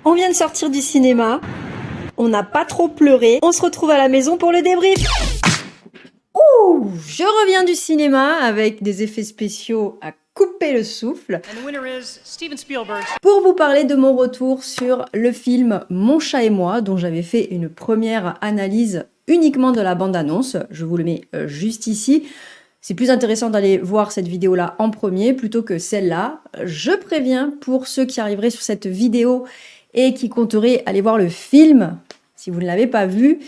On vient de sortir du cinéma, on n'a pas trop pleuré, on se retrouve à la maison pour le débrief. Ouh, je reviens du cinéma avec des effets spéciaux à couper le souffle pour vous parler de mon retour sur le film Mon chat et moi, dont j'avais fait une première analyse uniquement de la bande-annonce. Je vous le mets juste ici. C'est plus intéressant d'aller voir cette vidéo-là en premier plutôt que celle-là. Je préviens pour ceux qui arriveraient sur cette vidéo et qui compteraient aller voir le film, si vous ne l'avez pas vu,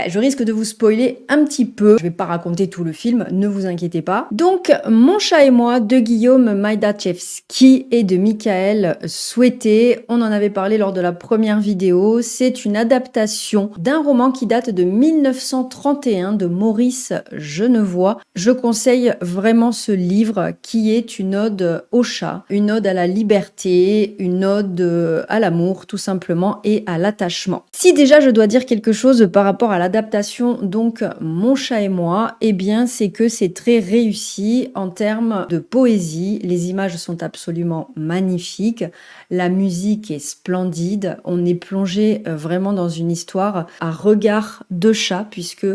je risque de vous spoiler un petit peu. Je vais pas raconter tout le film, ne vous inquiétez pas. Donc, Mon chat et moi de Guillaume Maïdachevski et de Michael Souhaité. On en avait parlé lors de la première vidéo. C'est une adaptation d'un roman qui date de 1931 de Maurice Genevoix. Je conseille vraiment ce livre qui est une ode au chat, une ode à la liberté, une ode à l'amour tout simplement et à l'attachement. Si déjà je dois dire quelque chose par rapport à l'adaptation, donc Mon chat et moi, eh bien c'est que c'est très réussi en termes de poésie. Les images sont absolument magnifiques, la musique est splendide, on est plongé vraiment dans une histoire à regard de chat puisque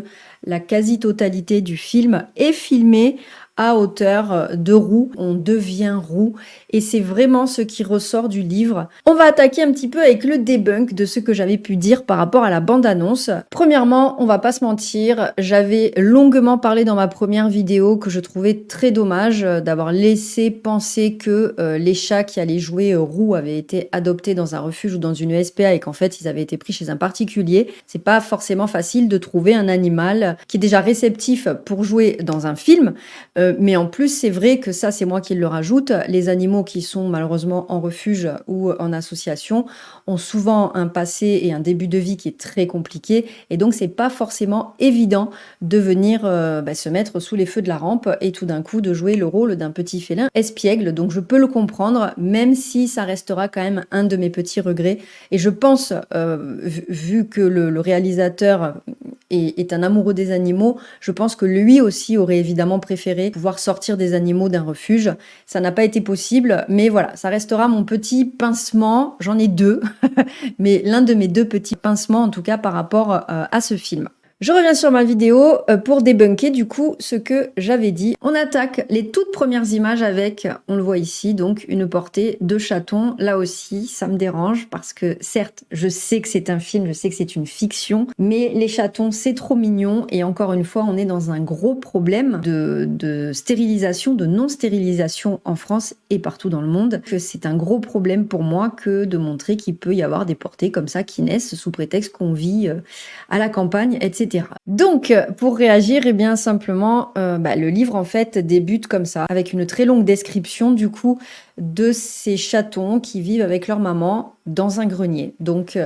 la quasi-totalité du film est filmée à hauteur de roux, on devient roux et c'est vraiment ce qui ressort du livre. On va attaquer un petit peu avec le debunk de ce que j'avais pu dire par rapport à la bande-annonce. Premièrement, on va pas se mentir, j'avais longuement parlé dans ma première vidéo que je trouvais très dommage d'avoir laissé penser que les chats qui allaient jouer roux avaient été adoptés dans un refuge ou dans une SPA et qu'en fait ils avaient été pris chez un particulier. C'est pas forcément facile de trouver un animal qui est déjà réceptif pour jouer dans un film. Mais en plus, c'est vrai que ça, c'est moi qui le rajoute. Les animaux qui sont malheureusement en refuge ou en association ont souvent un passé et un début de vie qui est très compliqué. Et donc, c'est pas forcément évident de venir se mettre sous les feux de la rampe et tout d'un coup de jouer le rôle d'un petit félin espiègle. Donc, je peux le comprendre, même si ça restera quand même un de mes petits regrets. Et je pense, vu que le réalisateur est un amoureux des animaux, je pense que lui aussi aurait évidemment préféré pouvoir sortir des animaux d'un refuge. Ça n'a pas été possible, mais voilà, ça restera mon petit pincement. J'en ai deux, mais l'un de mes deux petits pincements en tout cas par rapport à ce film. Je reviens sur ma vidéo pour débunker du coup ce que j'avais dit. On attaque les toutes premières images avec, on le voit ici, donc une portée de chatons. Là aussi, ça me dérange parce que certes, je sais que c'est un film, je sais que c'est une fiction, mais les chatons, c'est trop mignon. Et encore une fois, on est dans un gros problème de stérilisation, de non-stérilisation en France et partout dans le monde. Que c'est un gros problème pour moi que de montrer qu'il peut y avoir des portées comme ça qui naissent sous prétexte qu'on vit à la campagne, etc. Donc, pour réagir, eh bien simplement, le livre en fait débute comme ça, avec une très longue description du coup de ces chatons qui vivent avec leur maman dans un grenier. Donc,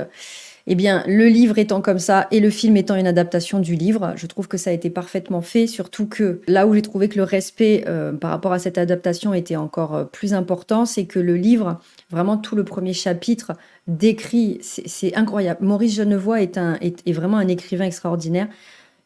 eh bien, le livre étant comme ça et le film étant une adaptation du livre, je trouve que ça a été parfaitement fait, surtout que là où j'ai trouvé que le respect par rapport à cette adaptation était encore plus important, c'est que le livre, vraiment tout le premier chapitre, décrit, c'est incroyable. Maurice Genevoix est vraiment un écrivain extraordinaire.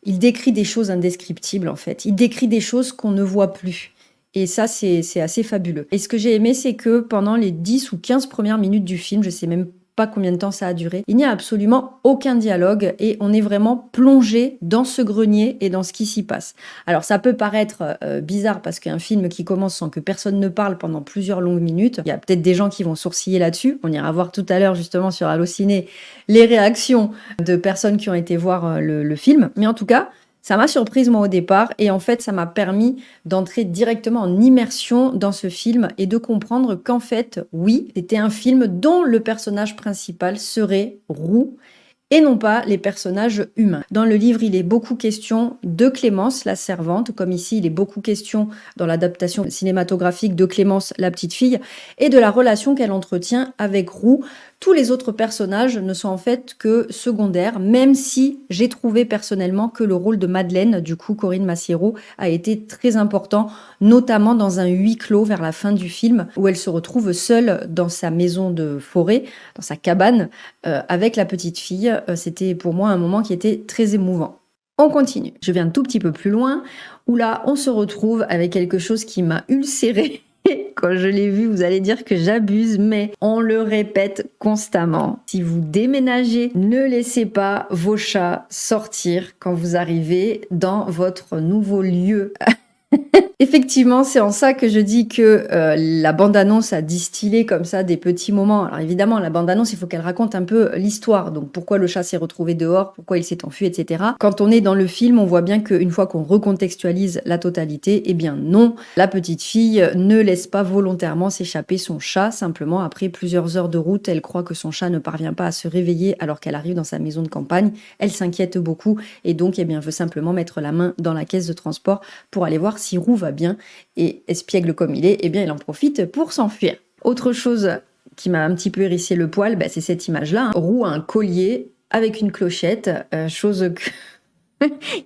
Il décrit des choses indescriptibles en fait. Il décrit des choses qu'on ne voit plus. Et ça, c'est assez fabuleux. Et ce que j'ai aimé, c'est que pendant les 10 ou 15 premières minutes du film, je sais même pas combien de temps ça a duré, il n'y a absolument aucun dialogue et on est vraiment plongé dans ce grenier et dans ce qui s'y passe. Alors ça peut paraître bizarre parce qu'un film qui commence sans que personne ne parle pendant plusieurs longues minutes, il y a peut-être des gens qui vont sourciller là-dessus. On ira voir tout à l'heure justement sur Allociné les réactions de personnes qui ont été voir le film. Mais en tout cas, ça m'a surprise moi au départ et en fait ça m'a permis d'entrer directement en immersion dans ce film et de comprendre qu'en fait, oui, c'était un film dont le personnage principal serait roux et non pas les personnages humains. Dans le livre, il est beaucoup question de Clémence, la servante, comme ici, il est beaucoup question dans l'adaptation cinématographique de Clémence, la petite fille, et de la relation qu'elle entretient avec Roux. Tous les autres personnages ne sont en fait que secondaires, même si j'ai trouvé personnellement que le rôle de Madeleine, du coup Corinne Massiero, a été très important, notamment dans un huis clos vers la fin du film, où elle se retrouve seule dans sa maison de forêt, dans sa cabane, avec la petite fille. C'était pour moi un moment qui était très émouvant. On continue. Je vais un tout petit peu plus loin, où là, on se retrouve avec quelque chose qui m'a ulcéré. Quand je l'ai vu, vous allez dire que j'abuse, mais on le répète constamment. Si vous déménagez, ne laissez pas vos chats sortir quand vous arrivez dans votre nouveau lieu. Effectivement, c'est en ça que je dis que la bande-annonce a distillé comme ça des petits moments. Alors évidemment, la bande-annonce, il faut qu'elle raconte un peu l'histoire. Donc pourquoi le chat s'est retrouvé dehors, pourquoi il s'est enfui, etc. Quand on est dans le film, on voit bien qu'une fois qu'on recontextualise la totalité, eh bien non, la petite fille ne laisse pas volontairement s'échapper son chat. Simplement, après plusieurs heures de route, elle croit que son chat ne parvient pas à se réveiller alors qu'elle arrive dans sa maison de campagne. Elle s'inquiète beaucoup et donc, eh bien, veut simplement mettre la main dans la caisse de transport pour aller voir si Roux va bien, et espiègle comme il est, eh bien il en profite pour s'enfuir. Autre chose qui m'a un petit peu hérissé le poil, c'est cette image-là. Roux a un collier avec une clochette, chose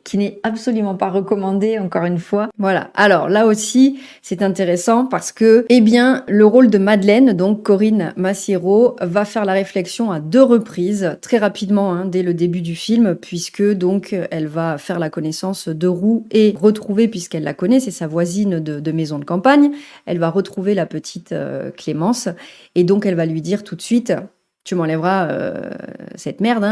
qui n'est absolument pas recommandé, encore une fois. Voilà. Alors là aussi, c'est intéressant parce que, eh bien, le rôle de Madeleine, donc Corinne Massiero, va faire la réflexion à 2 reprises, très rapidement, dès le début du film, puisque donc elle va faire la connaissance de Roux et retrouver, puisqu'elle la connaît, c'est sa voisine de maison de campagne, elle va retrouver la petite Clémence, et donc elle va lui dire tout de suite: tu m'enlèveras cette merde,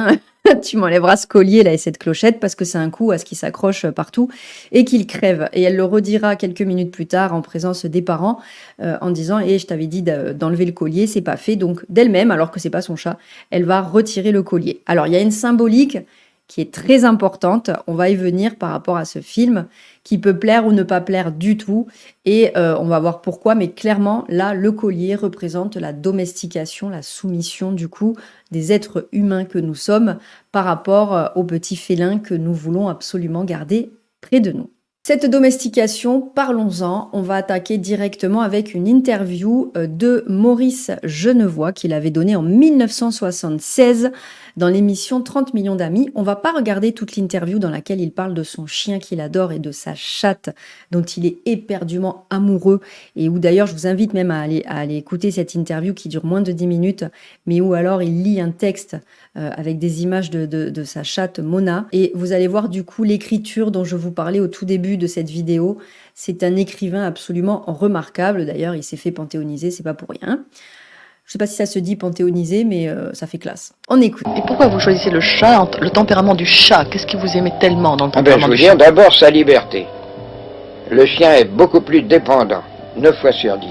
tu m'enlèveras ce collier là et cette clochette parce que c'est un coup à ce qui s'accroche partout et qu'il crève. Et elle le redira quelques minutes plus tard en présence des parents en disant: je t'avais dit d'enlever le collier, c'est pas fait. Donc d'elle-même, alors que c'est pas son chat, elle va retirer le collier. Alors il y a une symbolique qui est très importante, on va y venir par rapport à ce film, qui peut plaire ou ne pas plaire du tout, et on va voir pourquoi, mais clairement, là, le collier représente la domestication, la soumission, du coup, des êtres humains que nous sommes par rapport aux petits félins que nous voulons absolument garder près de nous. Cette domestication, parlons-en, on va attaquer directement avec une interview de Maurice Genevoix qu'il avait donnée en 1976 dans l'émission 30 millions d'amis. On va pas regarder toute l'interview dans laquelle il parle de son chien qu'il adore et de sa chatte dont il est éperdument amoureux, et où d'ailleurs je vous invite même à aller écouter cette interview qui dure moins de 10 minutes, mais où alors il lit un texte avec des images de sa chatte Mona, et vous allez voir du coup l'écriture dont je vous parlais au tout début de cette vidéo. C'est un écrivain absolument remarquable, d'ailleurs il s'est fait panthéoniser, c'est pas pour rien. Je sais pas si ça se dit panthéoniser, mais ça fait classe. On écoute. Et pourquoi vous choisissez le chat, le tempérament du chat? Qu'est-ce que vous aimez tellement dans le tempérament Je du veux chat? dire d'abord sa liberté. Le chien est beaucoup plus dépendant, 9 fois sur 10,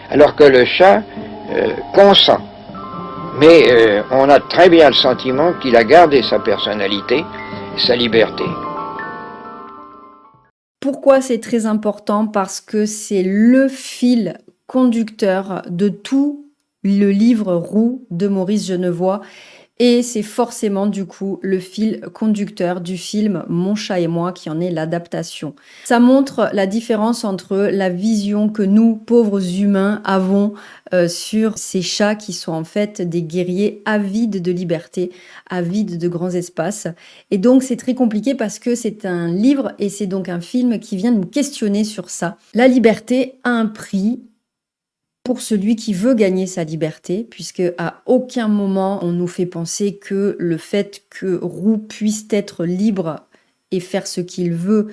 alors que le chat consent. Mais on a très bien le sentiment qu'il a gardé sa personnalité et sa liberté. Pourquoi c'est très important? Parce que c'est le fil conducteur de tout le livre Roux de Maurice Genevoix, et c'est forcément du coup le fil conducteur du film Mon chat et moi qui en est l'adaptation. Ça montre la différence entre la vision que nous, pauvres humains, avons sur ces chats qui sont en fait des guerriers avides de liberté, avides de grands espaces. Et donc c'est très compliqué parce que c'est un livre et c'est donc un film qui vient nous questionner sur ça. La liberté a un prix pour celui qui veut gagner sa liberté, puisque à aucun moment on nous fait penser que le fait que Roux puisse être libre et faire ce qu'il veut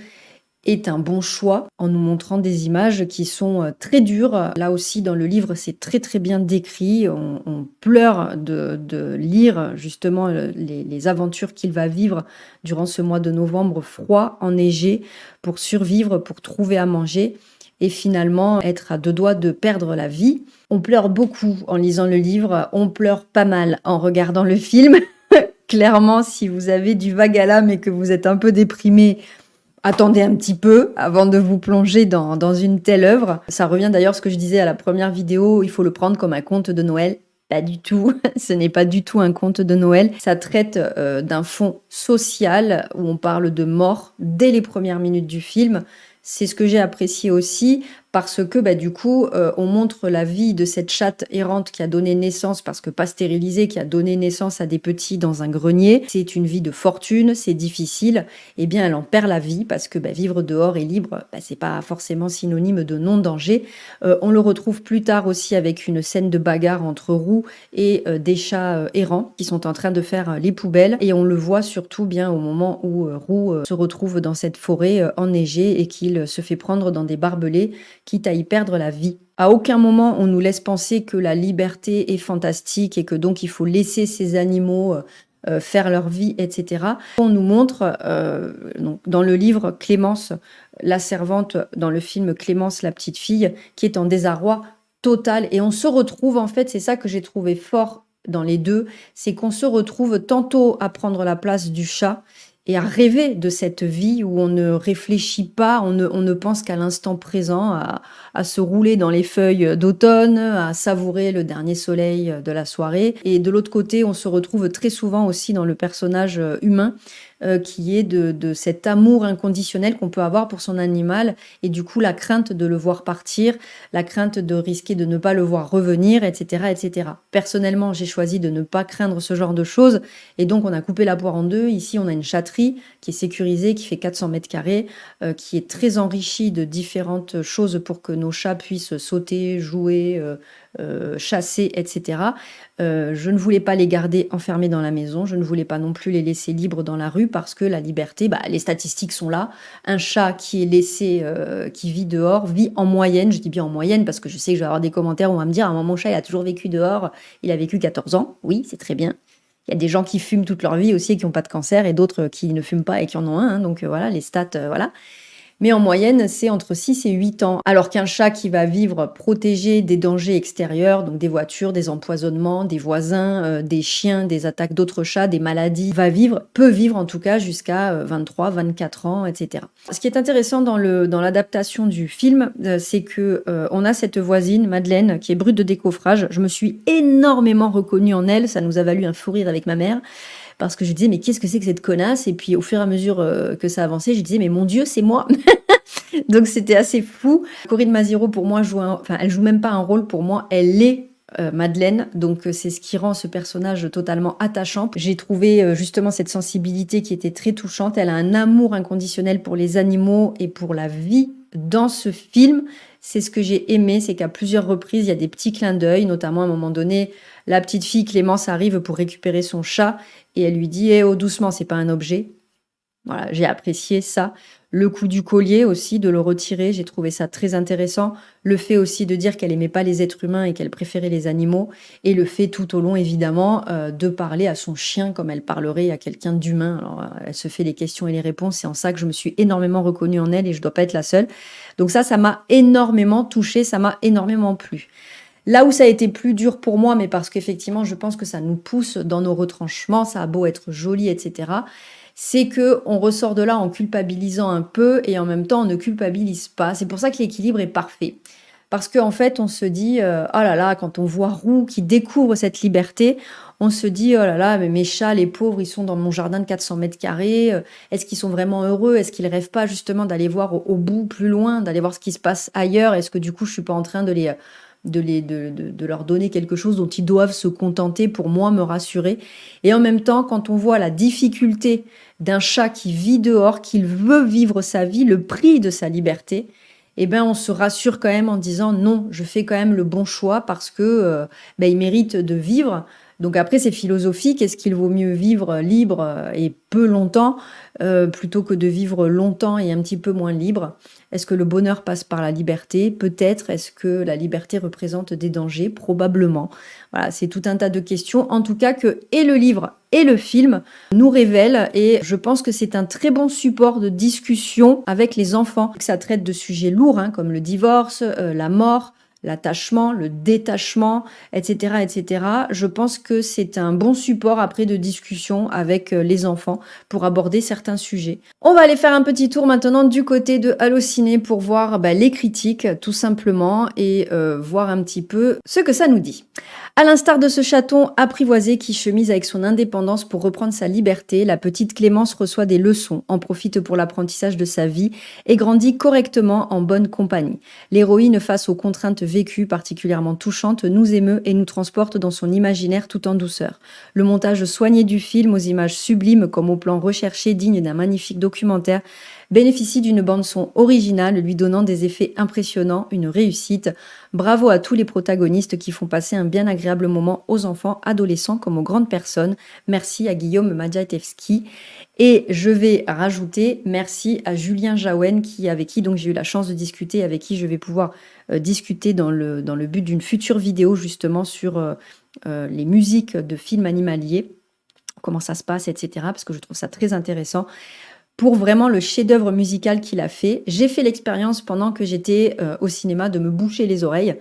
est un bon choix, en nous montrant des images qui sont très dures. Là aussi, dans le livre, c'est très très bien décrit. On pleure de lire justement les aventures qu'il va vivre durant ce mois de novembre froid, enneigé, pour survivre, pour trouver à manger, et finalement être à 2 doigts de perdre la vie. On pleure beaucoup en lisant le livre, on pleure pas mal en regardant le film. Clairement, si vous avez du vague à l'âme et que vous êtes un peu déprimé, attendez un petit peu avant de vous plonger dans une telle œuvre. Ça revient d'ailleurs à ce que je disais à la première vidéo, il faut le prendre comme un conte de Noël. Pas du tout, ce n'est pas du tout un conte de Noël. Ça traite d'un fond social où on parle de mort dès les premières minutes du film. C'est ce que j'ai apprécié aussi parce que du coup, on montre la vie de cette chatte errante qui a donné naissance, parce que pas stérilisée, qui a donné naissance à des petits dans un grenier. C'est une vie de fortune, c'est difficile. Eh bien, elle en perd la vie parce que vivre dehors et libre, c'est pas forcément synonyme de non-danger. On le retrouve plus tard aussi avec une scène de bagarre entre Roux et des chats errants qui sont en train de faire les poubelles. Et on le voit surtout bien au moment où Roux se retrouve dans cette forêt enneigée et qu'il se fait prendre dans des barbelés quitte à y perdre la vie. À aucun moment on nous laisse penser que la liberté est fantastique et que donc il faut laisser ces animaux faire leur vie, etc. On nous montre, donc, dans le livre Clémence, la servante, dans le film Clémence, la petite fille, qui est en désarroi total. Et on se retrouve, en fait, c'est ça que j'ai trouvé fort dans les deux, c'est qu'on se retrouve tantôt à prendre la place du chat et à rêver de cette vie où on ne réfléchit pas, on ne pense qu'à l'instant présent, à se rouler dans les feuilles d'automne, à savourer le dernier soleil de la soirée. Et de l'autre côté, on se retrouve très souvent aussi dans le personnage humain, qui est de cet amour inconditionnel qu'on peut avoir pour son animal, et du coup la crainte de le voir partir, la crainte de risquer de ne pas le voir revenir, etc. etc. Personnellement, j'ai choisi de ne pas craindre ce genre de choses, et donc on a coupé la poire en deux. Ici, on a une chatterie qui est sécurisée, qui fait 400 mètres carrés, qui est très enrichie de différentes choses pour que nos chats puissent sauter, jouer, chasser, etc. Je ne voulais pas les garder enfermés dans la maison, je ne voulais pas non plus les laisser libres dans la rue parce que la liberté, les statistiques sont là. Un chat qui est laissé, qui vit dehors, vit en moyenne, je dis bien en moyenne parce que je sais que je vais avoir des commentaires où on va me dire « Ah, mon chat, il a toujours vécu dehors, il a vécu 14 ans. » Oui, c'est très bien. Il y a des gens qui fument toute leur vie aussi et qui n'ont pas de cancer, et d'autres qui ne fument pas et qui en ont un. Hein, donc voilà, les stats, voilà. Mais en moyenne, c'est entre 6 et 8 ans. Alors qu'un chat qui va vivre protégé des dangers extérieurs, donc des voitures, des empoisonnements, des voisins, des chiens, des attaques d'autres chats, des maladies, peut vivre en tout cas jusqu'à 23, 24 ans, etc. Ce qui est intéressant dans l'adaptation du film, c'est que on a cette voisine, Madeleine, qui est brute de décoffrage. Je me suis énormément reconnue en elle, ça nous a valu un fou rire avec ma mère. Parce que je disais, mais qu'est-ce que c'est que cette connasse? Et puis, au fur et à mesure que ça avançait, je disais, mais mon Dieu, c'est moi. Donc, c'était assez fou. Corinne Maziero, pour moi, elle joue même pas un rôle pour moi. Elle est Madeleine. Donc, c'est ce qui rend ce personnage totalement attachant. J'ai trouvé justement cette sensibilité qui était très touchante. Elle a un amour inconditionnel pour les animaux et pour la vie dans ce film. C'est ce que j'ai aimé, c'est qu'à plusieurs reprises, il y a des petits clins d'œil, notamment à un moment donné, la petite fille Clémence arrive pour récupérer son chat et elle lui dit « Eh oh, doucement, c'est pas un objet ». Voilà, j'ai apprécié ça. Le coup du collier aussi, de le retirer, j'ai trouvé ça très intéressant. Le fait aussi de dire qu'elle aimait pas les êtres humains et qu'elle préférait les animaux. Et le fait tout au long, évidemment, de parler à son chien comme elle parlerait à quelqu'un d'humain. Alors, elle se fait les questions et les réponses. C'est en ça que je me suis énormément reconnue en elle et je dois pas être la seule. Donc ça m'a énormément touchée, ça m'a énormément plu. Là où ça a été plus dur pour moi, mais parce qu'effectivement, je pense que ça nous pousse dans nos retranchements, ça a beau être joli, etc., c'est que on ressort de là en culpabilisant un peu et en même temps, on ne culpabilise pas. C'est pour ça que l'équilibre est parfait. Parce qu'en fait, on se dit, oh là là, quand on voit Roux qui découvre cette liberté, on se dit, oh là là, mais mes chats, les pauvres, ils sont dans mon jardin de 400 mètres carrés. Est-ce qu'ils sont vraiment heureux? Est-ce qu'ils rêvent pas justement d'aller voir au bout, plus loin, d'aller voir ce qui se passe ailleurs? Est-ce que du coup, je suis pas en train de leur donner quelque chose dont ils doivent se contenter pour moi me rassurer? Et en même temps, quand on voit la difficulté d'un chat qui vit dehors, qui veut vivre sa vie, le prix de sa liberté, eh ben on se rassure quand même en disant non, je fais quand même le bon choix parce que il mérite de vivre. Donc après, c'est philosophique. Est-ce qu'il vaut mieux vivre libre et peu longtemps plutôt que de vivre longtemps et un petit peu moins libre? Est-ce que le bonheur passe par la liberté? Peut-être. Est-ce que la liberté représente des dangers? Probablement. Voilà, c'est tout un tas de questions. En tout cas, que et le livre et le film nous révèlent, et je pense que c'est un très bon support de discussion avec les enfants. Ça traite de sujets lourds, comme le divorce, la mort, l'attachement, le détachement, etc., etc. Je pense que c'est un bon support après de discussion avec les enfants pour aborder certains sujets. On va aller faire un petit tour maintenant du côté de Allociné pour voir les critiques tout simplement et voir un petit peu ce que ça nous dit. À l'instar de ce chaton apprivoisé qui chemise avec son indépendance pour reprendre sa liberté, la petite Clémence reçoit des leçons, en profite pour l'apprentissage de sa vie et grandit correctement en bonne compagnie. L'héroïne, face aux contraintes vécues particulièrement touchantes, nous émeut et nous transporte dans son imaginaire tout en douceur. Le montage soigné du film, aux images sublimes comme aux plans recherchés dignes d'un magnifique documentaire, bénéficie d'une bande-son originale lui donnant des effets impressionnants, une réussite. Bravo à tous les protagonistes qui font passer un bien agréable moment aux enfants, adolescents comme aux grandes personnes. Merci à Guillaume Madjatevski. Et je vais rajouter merci à Julien Jaouen avec qui donc j'ai eu la chance de discuter, avec qui je vais pouvoir discuter dans le but d'une future vidéo justement sur les musiques de films animaliers, comment ça se passe, etc. Parce que je trouve ça très intéressant. Pour vraiment le chef-d'œuvre musical qu'il a fait. J'ai fait l'expérience pendant que j'étais au cinéma de me boucher les oreilles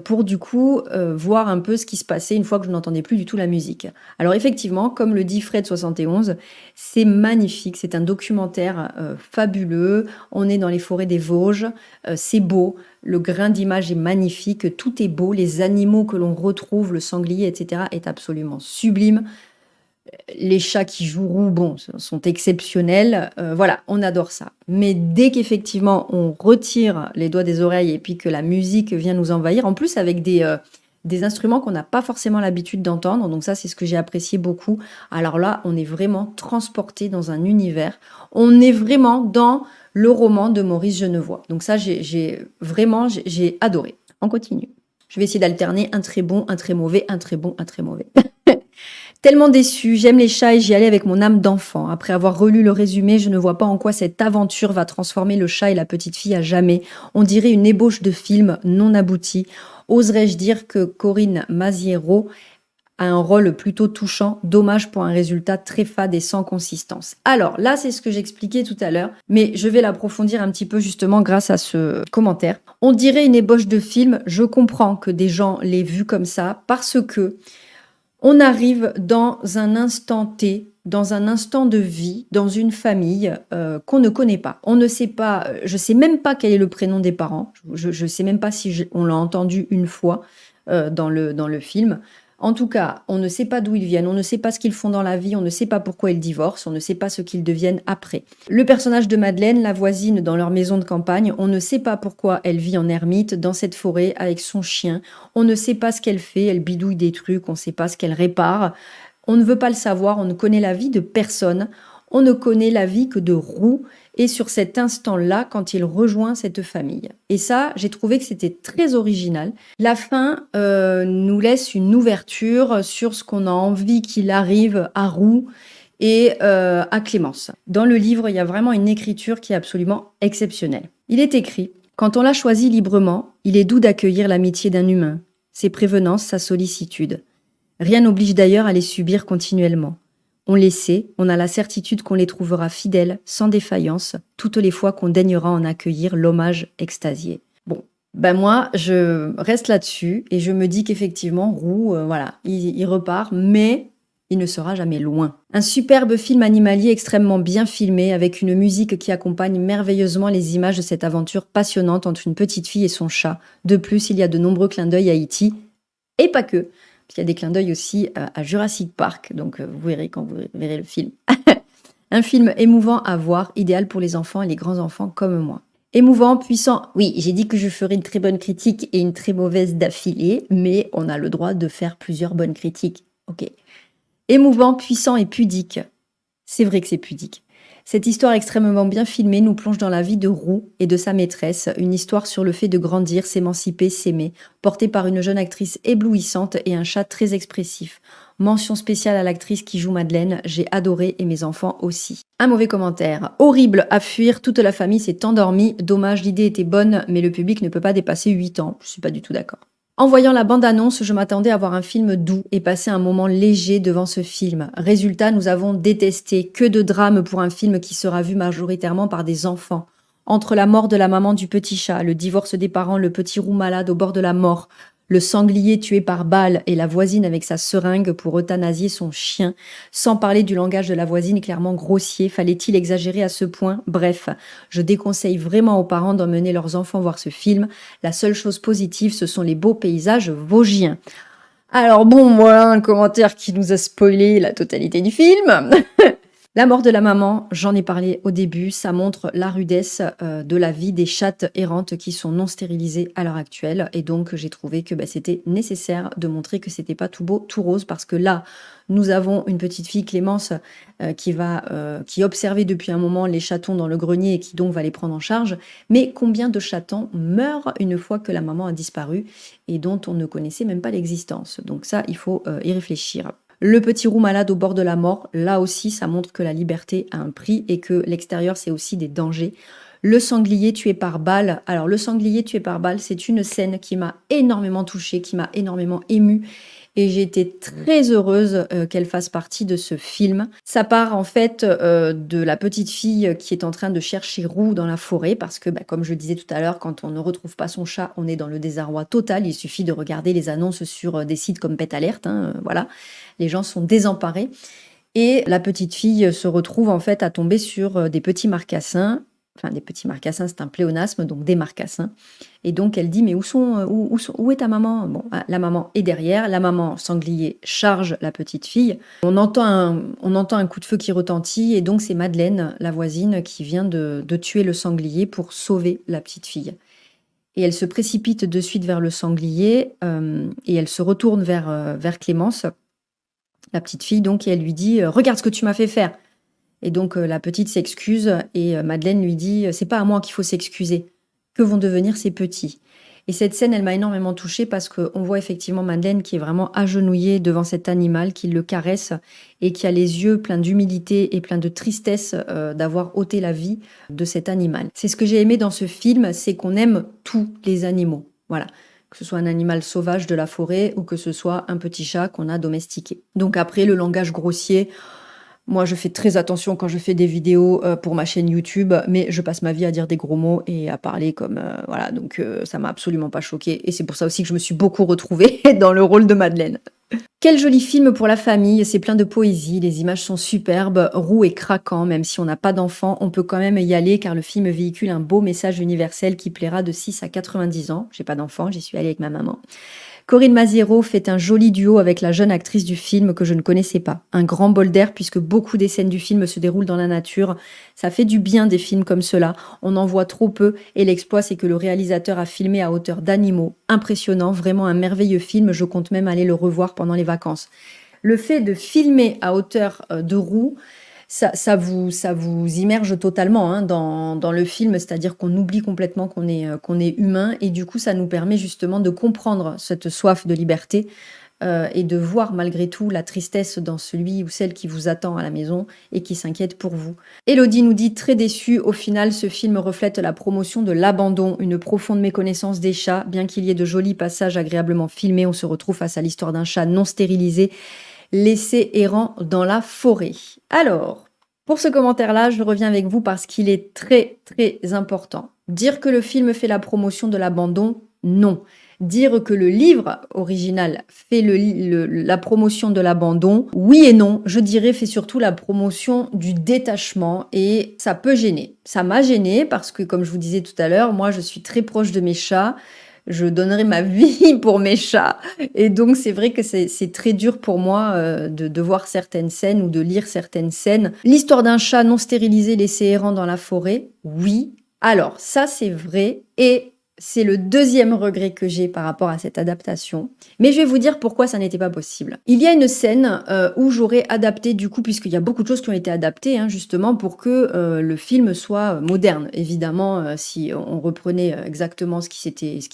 pour du coup voir un peu ce qui se passait une fois que je n'entendais plus du tout la musique. Alors effectivement, comme le dit Fred71, c'est magnifique, c'est un documentaire fabuleux, on est dans les forêts des Vosges, c'est beau, le grain d'image est magnifique, tout est beau, les animaux que l'on retrouve, le sanglier, etc. est absolument sublime. Les chats qui jouent roux, bon, sont exceptionnels. Voilà, on adore ça. Mais dès qu'effectivement on retire les doigts des oreilles et puis que la musique vient nous envahir, en plus avec des instruments qu'on n'a pas forcément l'habitude d'entendre, donc ça c'est ce que j'ai apprécié beaucoup. Alors là, on est vraiment transporté dans un univers. On est vraiment dans le roman de Maurice Genevoix. Donc ça, j'ai adoré. On continue. Je vais essayer d'alterner un très bon, un très mauvais, un très bon, un très mauvais. Tellement déçue, j'aime les chats et j'y allais avec mon âme d'enfant. Après avoir relu le résumé, je ne vois pas en quoi cette aventure va transformer le chat et la petite fille à jamais. On dirait une ébauche de film non abouti. Oserais-je dire que Corinne Maziero a un rôle plutôt touchant, dommage pour un résultat très fade et sans consistance. Alors là, c'est ce que j'expliquais tout à l'heure, mais je vais l'approfondir un petit peu justement grâce à ce commentaire. On dirait une ébauche de film, je comprends que des gens l'aient vu comme ça, parce que on arrive dans un instant T, dans un instant de vie, dans une famille qu'on ne connaît pas. On ne sait pas, je ne sais même pas quel est le prénom des parents, je ne sais même pas si on l'a entendu une fois dans le film. En tout cas, on ne sait pas d'où ils viennent, on ne sait pas ce qu'ils font dans la vie, on ne sait pas pourquoi ils divorcent, on ne sait pas ce qu'ils deviennent après. Le personnage de Madeleine, la voisine dans leur maison de campagne, on ne sait pas pourquoi elle vit en ermite dans cette forêt avec son chien, on ne sait pas ce qu'elle fait, elle bidouille des trucs, on ne sait pas ce qu'elle répare, on ne veut pas le savoir, on ne connaît la vie de personne, on ne connaît la vie que de Roux, et sur cet instant-là, quand il rejoint cette famille. Et ça, j'ai trouvé que c'était très original. La fin nous laisse une ouverture sur ce qu'on a envie qu'il arrive à Roux et à Clémence. Dans le livre, il y a vraiment une écriture qui est absolument exceptionnelle. Il est écrit « Quand on l'a choisi librement, il est doux d'accueillir l'amitié d'un humain, ses prévenances, sa sollicitude. Rien n'oblige d'ailleurs à les subir continuellement. On les sait, on a la certitude qu'on les trouvera fidèles, sans défaillance, toutes les fois qu'on daignera en accueillir l'hommage extasié. » Bon, ben moi, je reste là-dessus et je me dis qu'effectivement, Roux, voilà, il repart, mais il ne sera jamais loin. Un superbe film animalier extrêmement bien filmé, avec une musique qui accompagne merveilleusement les images de cette aventure passionnante entre une petite fille et son chat. De plus, il y a de nombreux clins d'œil à E.T. et pas que. Il y a des clins d'œil aussi à Jurassic Park, donc vous verrez quand vous verrez le film. Un film émouvant à voir, idéal pour les enfants et les grands-enfants comme moi. Émouvant, puissant, oui, j'ai dit que je ferais une très bonne critique et une très mauvaise d'affilée, mais on a le droit de faire plusieurs bonnes critiques. Ok. Émouvant, puissant et pudique. C'est vrai que c'est pudique. Cette histoire extrêmement bien filmée nous plonge dans la vie de Roux et de sa maîtresse, une histoire sur le fait de grandir, s'émanciper, s'aimer, portée par une jeune actrice éblouissante et un chat très expressif. Mention spéciale à l'actrice qui joue Madeleine, j'ai adoré et mes enfants aussi. Un mauvais commentaire. Horrible à fuir, toute la famille s'est endormie. Dommage, l'idée était bonne, mais le public ne peut pas dépasser 8 ans. Je suis pas du tout d'accord. En voyant la bande-annonce, je m'attendais à voir un film doux et passer un moment léger devant ce film. Résultat, nous avons détesté. Que de drame pour un film qui sera vu majoritairement par des enfants. Entre la mort de la maman du petit chat, le divorce des parents, le petit Roux malade au bord de la mort, le sanglier tué par balle et la voisine avec sa seringue pour euthanasier son chien, sans parler du langage de la voisine clairement grossier, fallait-il exagérer à ce point? Bref, je déconseille vraiment aux parents d'emmener leurs enfants voir ce film. La seule chose positive, ce sont les beaux paysages vosgiens. Alors bon, voilà un commentaire qui nous a spoilé la totalité du film. La mort de la maman, j'en ai parlé au début, ça montre la rudesse de la vie des chattes errantes qui sont non stérilisées à l'heure actuelle. Et donc, j'ai trouvé que c'était nécessaire de montrer que c'était pas tout beau, tout rose, parce que là, nous avons une petite fille, Clémence, qui observait depuis un moment les chatons dans le grenier et qui donc va les prendre en charge. Mais combien de chatons meurent une fois que la maman a disparu et dont on ne connaissait même pas l'existence? Donc ça, il faut y réfléchir. Le petit roux malade au bord de la mort, là aussi, ça montre que la liberté a un prix et que l'extérieur, c'est aussi des dangers. Le sanglier tué par balle. Alors, le sanglier tué par balle, c'est une scène qui m'a énormément touchée, qui m'a énormément émue. Et j'ai été très heureuse qu'elle fasse partie de ce film. Ça part en fait de la petite fille qui est en train de chercher Roux dans la forêt parce que, comme je disais tout à l'heure, quand on ne retrouve pas son chat, on est dans le désarroi total. Il suffit de regarder les annonces sur des sites comme Pet Alert. Voilà, les gens sont désemparés. Et la petite fille se retrouve en fait à tomber sur des petits marcassins. Enfin, des petits marcassins, c'est un pléonasme, donc des marcassins. Et donc, elle dit, mais où est ta maman? Bon, la maman est derrière. La maman sanglier charge la petite fille. On entend un coup de feu qui retentit. Et donc, c'est Madeleine, la voisine, qui vient de tuer le sanglier pour sauver la petite fille. Et elle se précipite de suite vers le sanglier et elle se retourne vers Clémence, la petite fille, donc, et elle lui dit, regarde ce que tu m'as fait faire. Et donc, la petite s'excuse et Madeleine lui dit « C'est pas à moi qu'il faut s'excuser. Que vont devenir ces petits ?» Et cette scène, elle m'a énormément touchée parce qu'on voit effectivement Madeleine qui est vraiment agenouillée devant cet animal, qui le caresse et qui a les yeux pleins d'humilité et pleins de tristesse d'avoir ôté la vie de cet animal. C'est ce que j'ai aimé dans ce film, c'est qu'on aime tous les animaux. Voilà. Que ce soit un animal sauvage de la forêt ou que ce soit un petit chat qu'on a domestiqué. Donc après, le langage grossier... Moi, je fais très attention quand je fais des vidéos pour ma chaîne YouTube, mais je passe ma vie à dire des gros mots et à parler comme... voilà, donc ça m'a absolument pas choquée. Et c'est pour ça aussi que je me suis beaucoup retrouvée dans le rôle de Madeleine. Quel joli film pour la famille, c'est plein de poésie, les images sont superbes, roux et craquant, même si on n'a pas d'enfant, on peut quand même y aller car le film véhicule un beau message universel qui plaira de 6 à 90 ans. J'ai pas d'enfant, j'y suis allée avec ma maman. Corinne Maziero fait un joli duo avec la jeune actrice du film que je ne connaissais pas. Un grand bol d'air puisque beaucoup des scènes du film se déroulent dans la nature. Ça fait du bien des films comme cela. On en voit trop peu et l'exploit c'est que le réalisateur a filmé à hauteur d'animaux. Impressionnant, vraiment un merveilleux film. Je compte même aller le revoir pendant les vacances. Le fait de filmer à hauteur de Roux, ça vous immerge totalement dans le film, c'est-à-dire qu'on oublie complètement qu'on est humain et du coup ça nous permet justement de comprendre cette soif de liberté et de voir malgré tout la tristesse dans celui ou celle qui vous attend à la maison et qui s'inquiète pour vous. Elodie nous dit très déçue, au final ce film reflète la promotion de l'abandon, une profonde méconnaissance des chats, bien qu'il y ait de jolis passages agréablement filmés, on se retrouve face à l'histoire d'un chat non stérilisé laissé errant dans la forêt. Alors, pour ce commentaire-là, je reviens avec vous parce qu'il est très, très important. Dire que le film fait la promotion de l'abandon, non. Dire que le livre original fait la promotion de l'abandon, oui et non. Je dirais fait surtout la promotion du détachement et ça peut gêner. Ça m'a gêné parce que, comme je vous disais tout à l'heure, moi je suis très proche de mes chats. Je donnerai ma vie pour mes chats. Et donc, c'est vrai que c'est très dur pour moi de voir certaines scènes ou de lire certaines scènes. L'histoire d'un chat non stérilisé laissé errant dans la forêt, oui. Alors, ça, c'est vrai. Et c'est le deuxième regret que j'ai par rapport à cette adaptation. Mais je vais vous dire pourquoi ça n'était pas possible. Il y a une scène où j'aurais adapté, du coup, puisqu'il y a beaucoup de choses qui ont été adaptées, justement, pour que le film soit moderne. Évidemment, si on reprenait exactement ce qui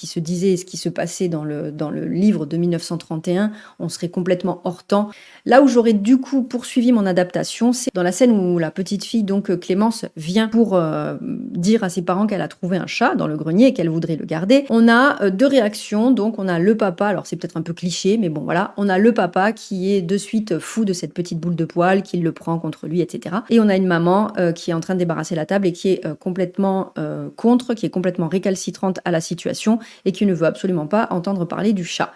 se disait et ce qui se passait dans le livre de 1931, on serait complètement hors temps. Là où j'aurais, du coup, poursuivi mon adaptation, c'est dans la scène où la petite fille, donc Clémence, vient pour dire à ses parents qu'elle a trouvé un chat dans le grenier et qu'elle voudrait le garder. On a deux réactions, donc on a le papa, alors c'est peut-être un peu cliché, mais bon voilà, on a le papa qui est de suite fou de cette petite boule de poil, qui le prend contre lui, etc. Et on a une maman qui est en train de débarrasser la table et qui est complètement contre, qui est complètement récalcitrante à la situation et qui ne veut absolument pas entendre parler du chat.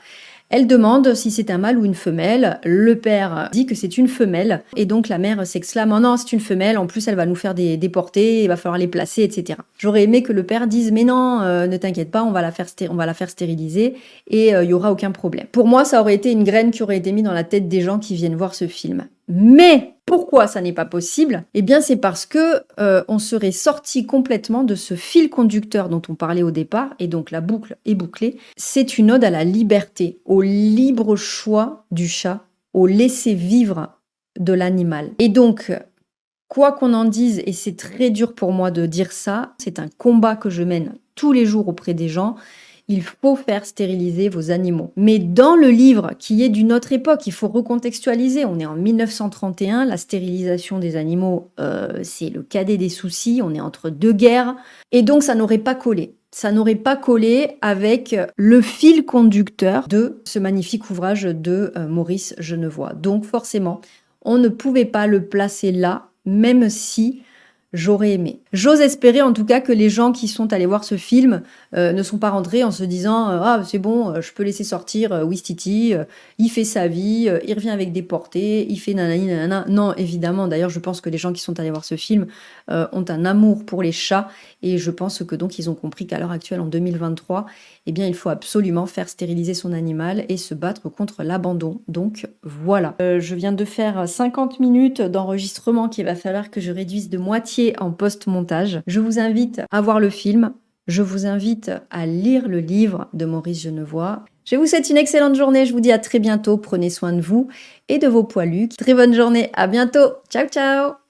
Elle demande si c'est un mâle ou une femelle. Le père dit que c'est une femelle. Et donc la mère s'exclame « Oh non, c'est une femelle, en plus elle va nous faire déporter, il va falloir les placer, etc. » J'aurais aimé que le père dise « Mais non, ne t'inquiète pas, on va la faire stériliser et il y aura aucun problème. » Pour moi, ça aurait été une graine qui aurait été mise dans la tête des gens qui viennent voir ce film. Mais pourquoi ça n'est pas possible? Eh bien, c'est parce que on serait sorti complètement de ce fil conducteur dont on parlait au départ, et donc la boucle est bouclée. C'est une ode à la liberté, au libre choix du chat, au laisser vivre de l'animal. Et donc, quoi qu'on en dise, et c'est très dur pour moi de dire ça, c'est un combat que je mène tous les jours auprès des gens. Il faut faire stériliser vos animaux. Mais dans le livre, qui est d'une autre époque, il faut recontextualiser. On est en 1931, la stérilisation des animaux, c'est le cadet des soucis. On est entre deux guerres. Et donc, ça n'aurait pas collé. Ça n'aurait pas collé avec le fil conducteur de ce magnifique ouvrage de Maurice Genevoix. Donc, forcément, on ne pouvait pas le placer là, même si j'aurais aimé. J'ose espérer en tout cas que les gens qui sont allés voir ce film ne sont pas rentrés en se disant ah c'est bon, je peux laisser sortir Ouistiti, il fait sa vie, il revient avec des portées, il fait nanani nanana. Non, évidemment, d'ailleurs je pense que les gens qui sont allés voir ce film ont un amour pour les chats et je pense que donc ils ont compris qu'à l'heure actuelle en 2023, eh bien il faut absolument faire stériliser son animal et se battre contre l'abandon. Donc voilà. Je viens de faire 50 minutes d'enregistrement qu'il va falloir que je réduise de moitié en post-montage. Je vous invite à voir le film. Je vous invite à lire le livre de Maurice Genevoix. Je vous souhaite une excellente journée. Je vous dis à très bientôt. Prenez soin de vous et de vos poilus. Très bonne journée. À bientôt. Ciao, ciao.